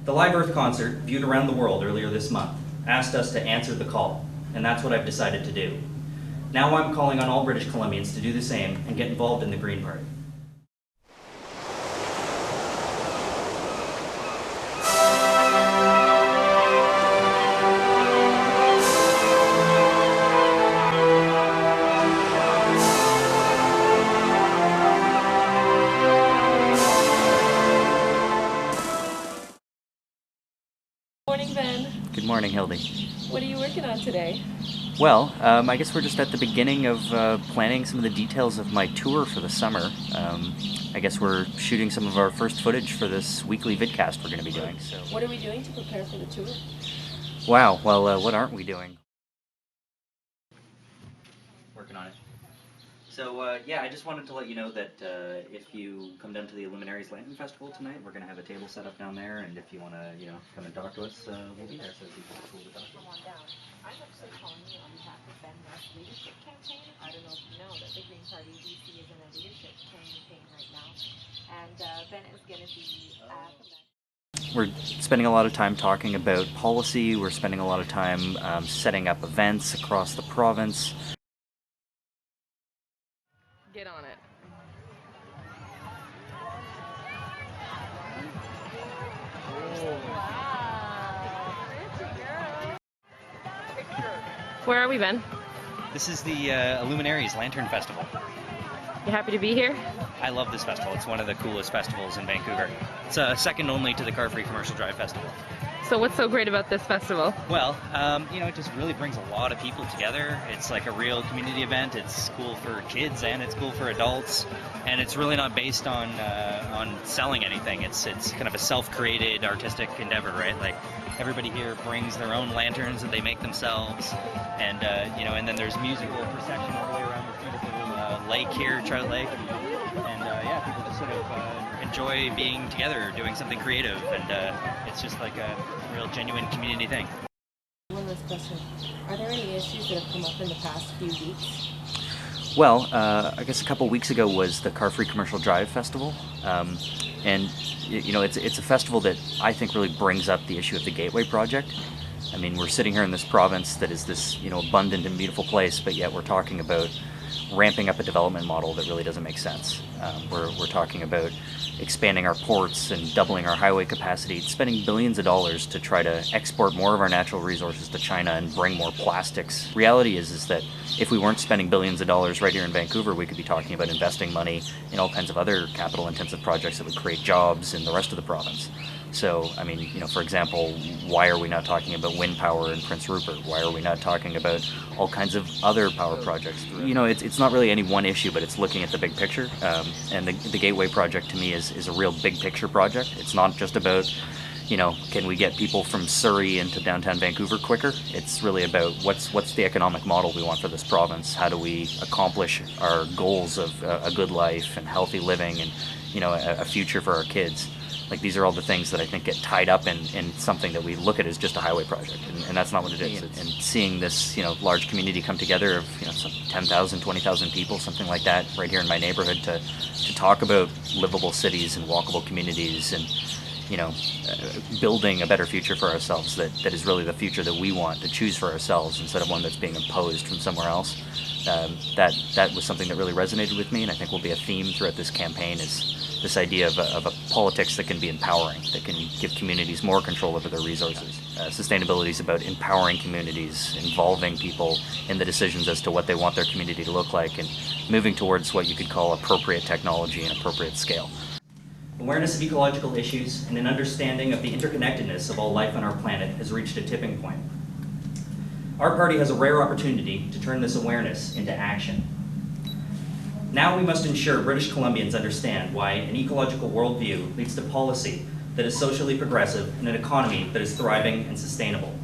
The Live Earth concert, viewed around the world earlier this month, asked us to answer the call, and that's what I've decided to do. Now I'm calling on all British Columbians to do the same and get involved in the Green Party. Morning, Ben. Good morning, Hildy. What are you working on today? Well, I guess we're just at the beginning of planning some of the details of my tour for the summer. I guess we're shooting some of our first footage for this weekly vidcast we're going to be doing. So. What are we doing to prepare for the tour? Wow, well, what aren't we doing? Working on it. So, yeah, I just wanted to let you know that if you come down to the Illuminaries Lantern Festival tonight, we're going to have a table set up down there, and if you want to, come and talk to us, we'll be there, so it's cool to talk to Come on down. I'm actually calling you on behalf of Ben West Leadership Campaign. I don't know if you know that the Green Party BC is in a leadership campaign right now, and Ben is going to be at the We're spending a lot of time talking about policy. We're spending a lot of time setting up events across the province. Get on it. Where are we, Ben? This is the Illuminaries Lantern Festival. You happy to be here? I love this festival. It's one of the coolest festivals in Vancouver. It's second only to the Car Free Commercial Drive Festival. So what's so great about this festival? Well, it just really brings a lot of people together. It's like a real community event. It's cool for kids and it's cool for adults, and it's really not based on selling anything. It's kind of a self-created artistic endeavor, right? Like everybody here brings their own lanterns that they make themselves, and and then there's musical procession all the way around this beautiful lake here, Trout Lake, and people just sort of enjoy being together, doing something creative, and it's just like a real genuine community thing. One last question. Are there any issues that have come up in the past few weeks? Well, I guess a couple weeks ago was the Car Free Commercial Drive Festival, and it's a festival that I think really brings up the issue of the Gateway Project. I mean, we're sitting here in this province that is this abundant and beautiful place, but yet we're talking about ramping up a development model that really doesn't make sense. We're talking about expanding our ports and doubling our highway capacity, spending billions of dollars to try to export more of our natural resources to China and bring more plastics. Reality is that if we weren't spending billions of dollars right here in Vancouver, we could be talking about investing money in all kinds of other capital-intensive projects that would create jobs in the rest of the province. So, I mean, for example, why are we not talking about wind power in Prince Rupert? Why are we not talking about all kinds of other power projects? It's not really any one issue, but it's looking at the big picture. And the Gateway Project, to me, is a real big picture project. It's not just about, can we get people from Surrey into downtown Vancouver quicker? It's really about what's the economic model we want for this province? How do we accomplish our goals of a good life and healthy living and, a future for our kids? Like, these are all the things that I think get tied up in something that we look at as just a highway project, and that's not what it is. And seeing this, large community come together of, some 10,000, 20,000 people, something like that, right here in my neighborhood to talk about livable cities and walkable communities and, building a better future for ourselves that is really the future that we want to choose for ourselves instead of one that's being imposed from somewhere else. That was something that really resonated with me, and I think will be a theme throughout this campaign is this idea of a politics that can be empowering, that can give communities more control over their resources. Sustainability is about empowering communities, involving people in the decisions as to what they want their community to look like, and moving towards what you could call appropriate technology and appropriate scale. Awareness of ecological issues and an understanding of the interconnectedness of all life on our planet has reached a tipping point. Our party has a rare opportunity to turn this awareness into action. Now we must ensure British Columbians understand why an ecological worldview leads to policy that is socially progressive and an economy that is thriving and sustainable.